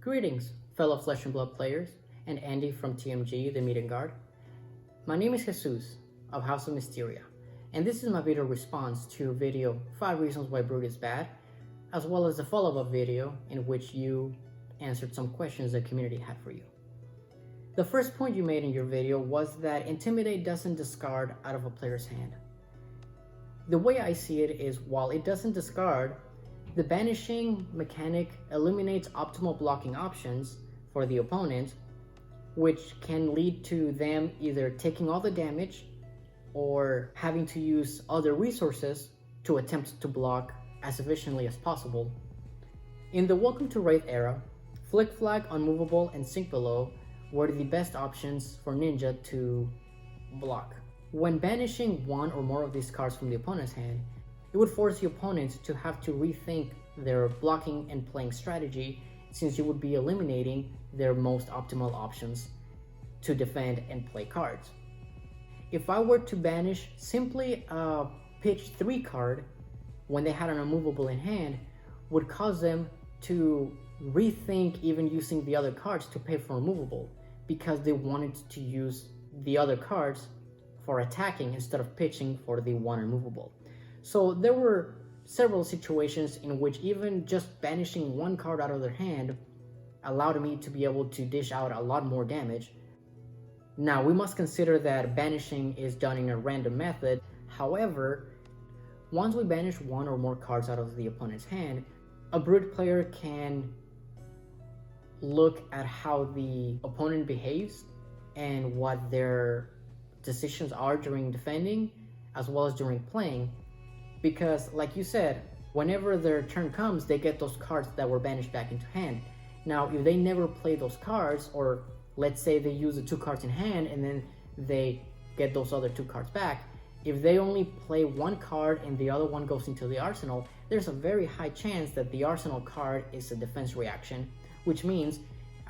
Greetings, fellow Flesh and Blood players, and Andy from TMG, the Midian Guard. My name is Jesus of House of Misteria, and this is my video response to your video 5 reasons why Brute is bad, as well as a follow-up video in which you answered some questions the community had for you. The first point you made in your video was that Intimidate doesn't discard out of a player's hand. The way I see it is, while it doesn't discard, the banishing mechanic eliminates optimal blocking options for the opponent, which can lead to them either taking all the damage or having to use other resources to attempt to block as efficiently as possible. In the Welcome to Wraith era, Flick Flag, Unmovable, and Sink Below were the best options for Ninja to block. When banishing one or more of these cards from the opponent's hand, it would force the opponent to have to rethink their blocking and playing strategy, since you would be eliminating their most optimal options to defend and play cards. If I were to banish simply a pitch 3 card when they had an unmovable in hand, would cause them to rethink even using the other cards to pay for removable, because they wanted to use the other cards for attacking instead of pitching for the one removable. So there were several situations in which even just banishing one card out of their hand allowed me to be able to dish out a lot more damage. Now, we must consider that banishing is done in a random method. However, once we banish one or more cards out of the opponent's hand, a Brute player can look at how the opponent behaves and what their decisions are during defending as well as during playing, because like you said, whenever their turn comes, they get those cards that were banished back into hand. Now, if they never play those cards, or let's say they use the 2 cards in hand and then they get those other 2 cards back, if they only play one card and the other one goes into the arsenal, there's a very high chance that the arsenal card is a defense reaction, which means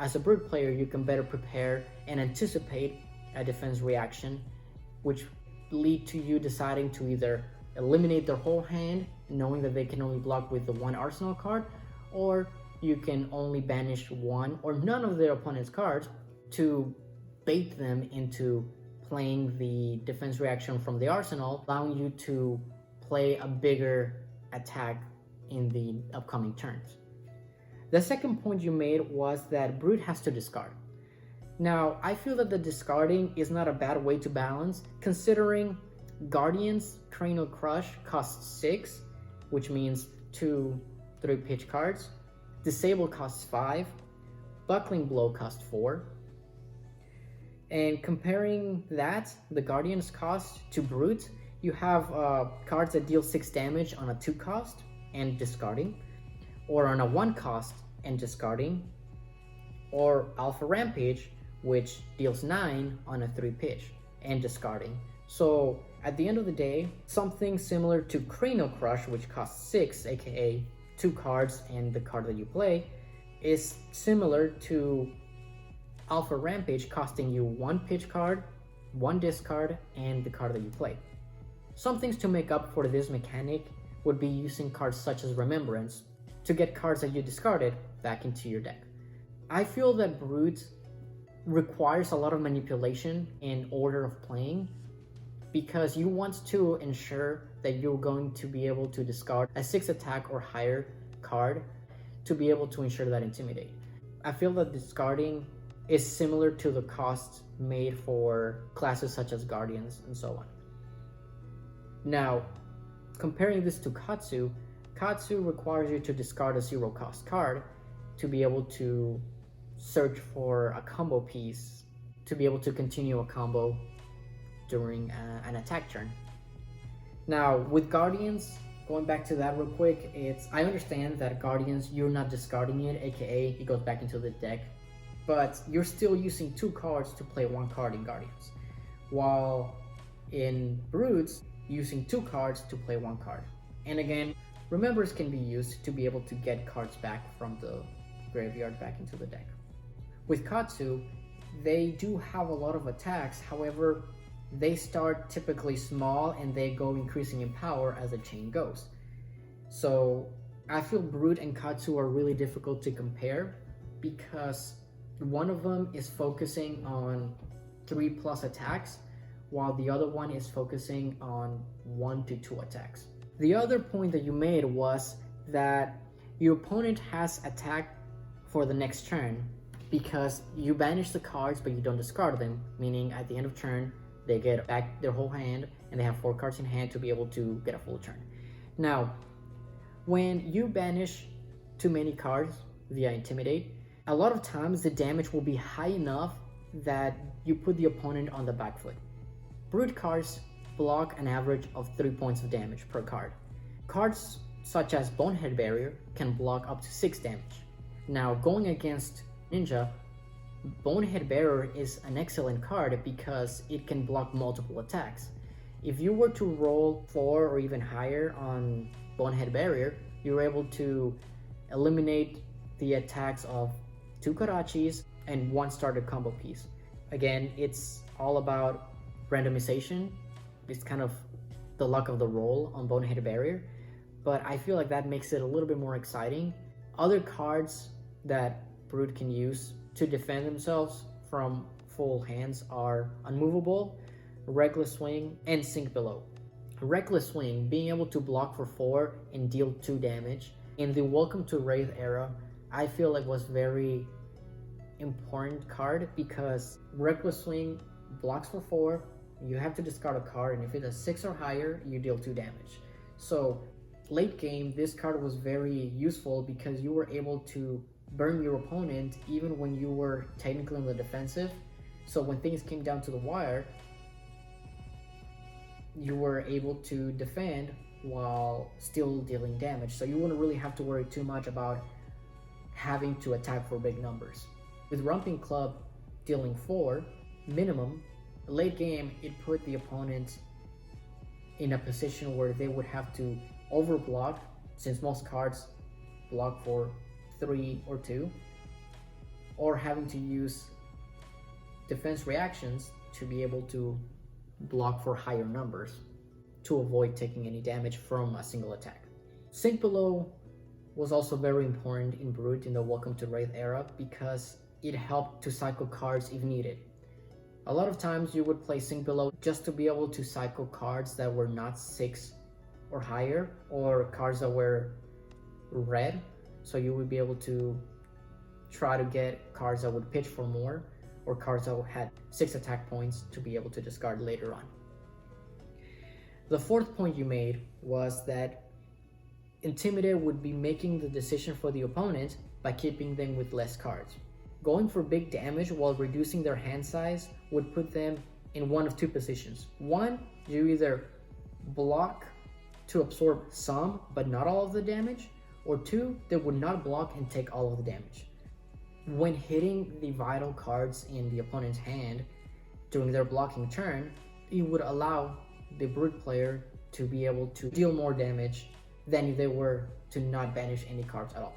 as a Brute player you can better prepare and anticipate a defense reaction, which lead to you deciding to either eliminate their whole hand, knowing that they can only block with the one arsenal card, or you can only banish one or none of their opponent's cards to bait them into playing the defense reaction from the arsenal, allowing you to play a bigger attack in the upcoming turns. The second point you made was that Brute has to discard. Now, I feel that the discarding is not a bad way to balance, considering Guardian's Cranial Crush costs 6, which means 2 3-pitch cards. Disable costs 5. Buckling Blow costs 4. And comparing that, the Guardian's cost to Brute, you have cards that deal 6 damage on a 2 cost and discarding, or on a 1 cost and discarding, or Alpha Rampage, which deals 9 on a 3-pitch and discarding. So at the end of the day, something similar to Cranial Crush, which costs 6, aka 2 cards and the card that you play, is similar to Alpha Rampage, costing you 1 pitch card, 1 discard, and the card that you play. Some things to make up for this mechanic would be using cards such as Remembrance to get cards that you discarded back into your deck. I feel that Brute requires a lot of manipulation in order of playing, because you want to ensure that you're going to be able to discard a 6 attack or higher card to be able to ensure that Intimidate. I feel that discarding is similar to the costs made for classes such as Guardians and so on. Now, comparing this to Katsu, Katsu requires you to discard a 0 cost card to be able to search for a combo piece to be able to continue a combo during an attack turn. Now, with Guardians, going back to that real quick, I understand that Guardians, you're not discarding it, aka it goes back into the deck, but you're still using 2 cards to play 1 card in Guardians, while in Brutes, using 2 cards to play 1 card. And again, Remembers can be used to be able to get cards back from the graveyard back into the deck. With Katsu, they do have a lot of attacks, however, they start typically small and they go increasing in power as the chain goes. So I feel Brute and Katsu are really difficult to compare, because one of them is focusing on 3+ attacks, while the other one is focusing on 1 to 2 attacks. The other point that you made was that your opponent has attack for the next turn because you banish the cards but you don't discard them, meaning at the end of turn they get back their whole hand and they have 4 cards in hand to be able to get a full turn. Now, when you banish too many cards via Intimidate, a lot of times the damage will be high enough that you put the opponent on the back foot. Brute cards block an average of 3 points of damage per card. Cards such as Bonehead Barrier can block up to 6 damage. Now, going against Ninja, Bonehead Barrier is an excellent card because it can block multiple attacks. If you were to roll 4 or even higher on Bonehead Barrier, you're able to eliminate the attacks of 2 Karachis and 1 starter combo piece. Again, it's all about randomization. It's kind of the luck of the roll on Bonehead Barrier, but I feel like that makes it a little bit more exciting. Other cards that Brute can use to defend themselves from full hands are Unmovable, Reckless Swing, and Sink Below. Reckless Swing, being able to block for 4 and deal 2 damage. In the Welcome to Wraith era, I feel like was very important card because Reckless Swing blocks for 4, you have to discard a card, and if it's a 6 or higher, you deal 2 damage. So late game, this card was very useful because you were able to burn your opponent even when you were technically on the defensive. So when things came down to the wire, you were able to defend while still dealing damage. So you wouldn't really have to worry too much about having to attack for big numbers. With Romping Club dealing 4 minimum, late game, it put the opponent in a position where they would have to overblock, since most cards block for 3 or 2, or having to use defense reactions to be able to block for higher numbers to avoid taking any damage from a single attack. Sink Below was also very important in Brute in the Welcome to Wraith era because it helped to cycle cards if needed. A lot of times you would play Sink Below just to be able to cycle cards that were not 6 or higher, or cards that were red, so you would be able to try to get cards that would pitch for more, or cards that had 6 attack points to be able to discard later on. The fourth point you made was that Intimidate would be making the decision for the opponent by keeping them with less cards. Going for big damage while reducing their hand size would put them in one of 2 positions. One, you either block to absorb some but not all of the damage, or 2, they would not block and take all of the damage. When hitting the vital cards in the opponent's hand during their blocking turn, it would allow the Brute player to be able to deal more damage than if they were to not banish any cards at all.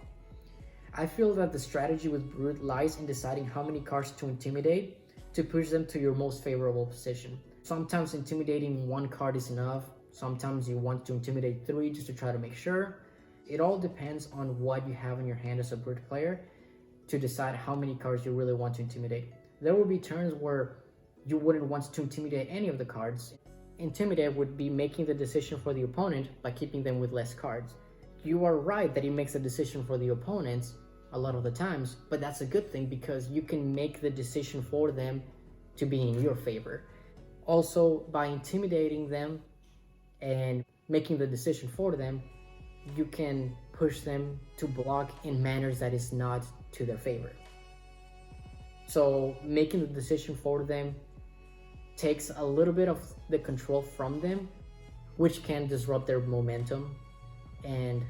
I feel that the strategy with Brute lies in deciding how many cards to intimidate to push them to your most favorable position. Sometimes intimidating 1 card is enough, sometimes you want to intimidate 3 just to try to make sure. It all depends on what you have in your hand as a Brute player to decide how many cards you really want to intimidate. There will be turns where you wouldn't want to intimidate any of the cards. Intimidate would be making the decision for the opponent by keeping them with less cards. You are right that it makes a decision for the opponents a lot of the times, but that's a good thing because you can make the decision for them to be in your favor. Also, by intimidating them and making the decision for them, you can push them to block in manners that is not to their favor. So making the decision for them takes a little bit of the control from them, which can disrupt their momentum and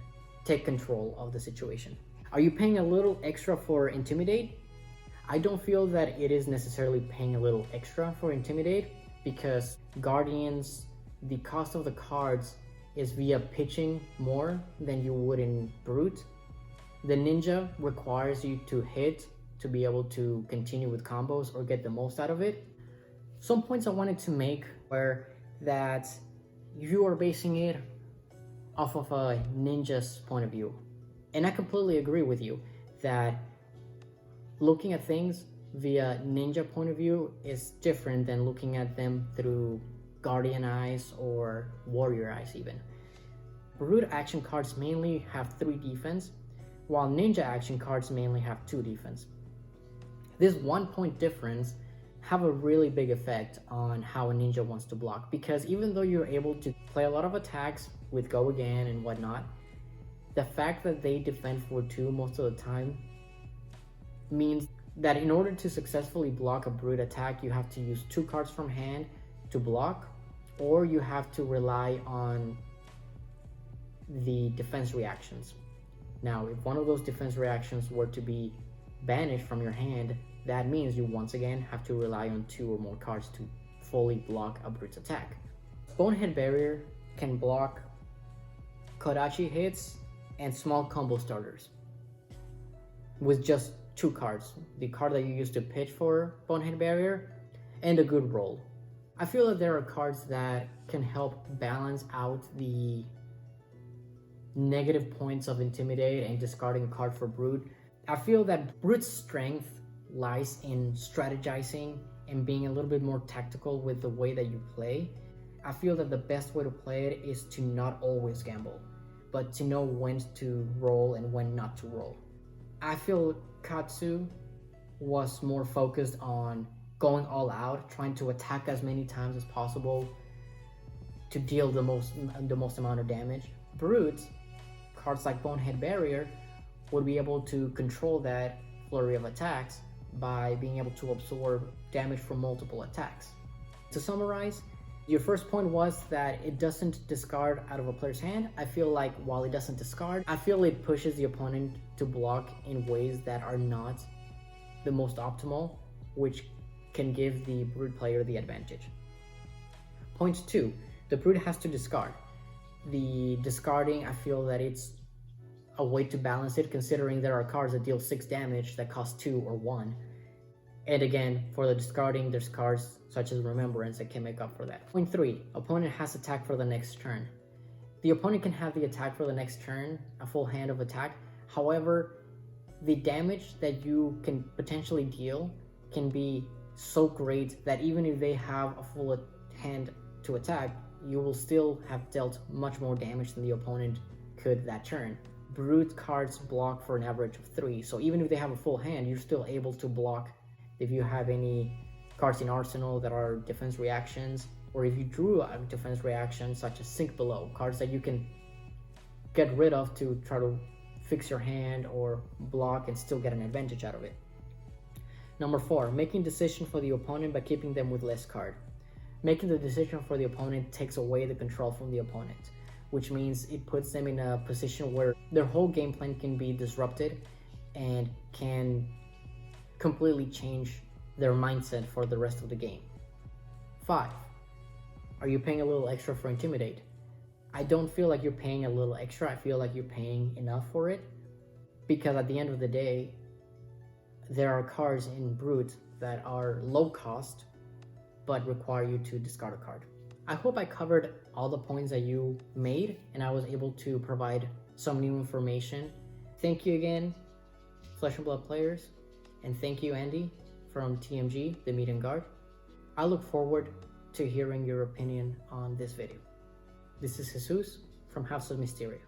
take control of the situation. Are you paying a little extra for Intimidate? I don't feel that it is necessarily paying a little extra for Intimidate because Guardians, the cost of the cards is via pitching more than you would in Brute. The Ninja requires you to hit to be able to continue with combos or get the most out of it. Some points I wanted to make were that you are basing it off of a ninja's point of view. And I completely agree with you that looking at things via ninja point of view is different than looking at them through guardian eyes or warrior eyes even. Brute action cards mainly have 3 defense, while ninja action cards mainly have 2 defense. This 1 point difference have a really big effect on how a ninja wants to block, because even though you're able to play a lot of attacks with go again and whatnot, the fact that they defend for 2 most of the time means that in order to successfully block a brute attack, you have to use 2 cards from hand to block, or you have to rely on the defense reactions. Now, if one of those defense reactions were to be banished from your hand, that means you once again have to rely on 2 or more cards to fully block a brute's attack. Bonehead Barrier can block Kodachi hits and small combo starters with just 2 cards. The card that you use to pitch for Bonehead Barrier and a good roll. I feel that there are cards that can help balance out the negative points of Intimidate and discarding a card for Brute. I feel that Brute's strength lies in strategizing and being a little bit more tactical with the way that you play. I feel that the best way to play it is to not always gamble, but to know when to roll and when not to roll. I feel Katsu was more focused on going all out, trying to attack as many times as possible to deal the most amount of damage. Brute, cards like Bonehead Barrier, would be able to control that flurry of attacks by being able to absorb damage from multiple attacks. To summarize, your first point was that it doesn't discard out of a player's hand. I feel like while it doesn't discard, I feel it pushes the opponent to block in ways that are not the most optimal, which can give the Brute player the advantage. Point 2, the Brute has to discard. The discarding, I feel that it's a way to balance it, considering there are cards that deal 6 damage that cost 2 or 1. And again, for the discarding, there's cards such as Remembrance that can make up for that. Point 3, opponent has attack for the next turn. The opponent can have the attack for the next turn, a full hand of attack. However, the damage that you can potentially deal can be so great that even if they have a full hand to attack, you will still have dealt much more damage than the opponent could that turn. Brute cards block for an average of 3, so even if they have a full hand, you're still able to block if you have any cards in Arsenal that are defense reactions, or if you drew a defense reaction such as Sink Below, cards that you can get rid of to try to fix your hand or block and still get an advantage out of it. Number 4, making decision for the opponent by keeping them with less card. Making the decision for the opponent takes away the control from the opponent, which means it puts them in a position where their whole game plan can be disrupted and can completely change their mindset for the rest of the game. 5, are you paying a little extra for Intimidate? I don't feel like you're paying a little extra. I feel like you're paying enough for it, because at the end of the day, there are cards in Brute that are low cost but require you to discard a card. I hope I covered all the points that you made and I was able to provide some new information. Thank you again, Flesh and Blood players, and thank you, Andy, from TMG, the Midian Guard. I look forward to hearing your opinion on this video. This is Jesus from House of Misteria.